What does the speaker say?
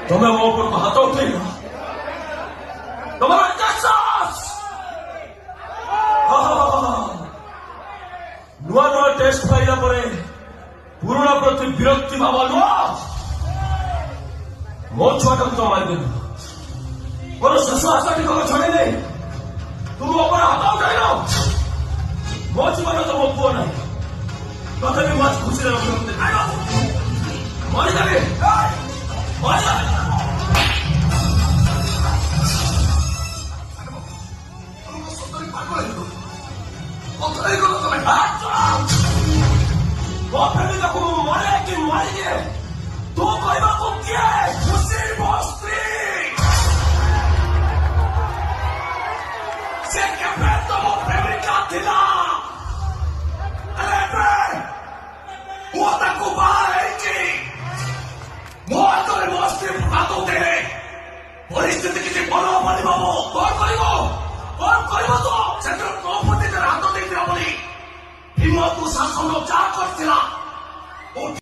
तुम्हें वो ऊपर हाथ उठेगा तुम्हारा क्या साहस नुआ नुआ टेस्ट पाइला परे पुराना प्रति विरक्ति भाव नुआ मो छुआटा तो मारिदेल मोर शेष आशा टी छड़े नहीं तुम ऊपर हाथ उठाइल मो जीवन तो मो पुओ ना तथापि मो खुशी मरीदेवी ମୋ ପ୍ରେମିକାକୁ ମୁଁ ମରେ କି ମରିଦିଏ ତୁ କହିବାକୁ କିଏ ଖୁସି ମୋ ସ୍ତ୍ରୀ ସେ କେବେ ତ ମୋ ପ୍ରେମିକା ଥିଲା ଏବେ ମୁଁ ତାକୁ ବାହା ହେଇଛି ମୋ ହାତରେ ମୋ ସ୍ତ୍ରୀ ହାତ ଉଠେଇଲେ ପରିସ୍ଥିତି କିଛି ଭଲ ହବନି ବାବୁ କଣ କରିବ ତ ସେଥିରେ ତୋ ପ୍ରତି ହାତ ଦେଇଥିଲା ବୋଲି ଭୀମକୁ ଶାସନ ଯାହା କରିଥିଲା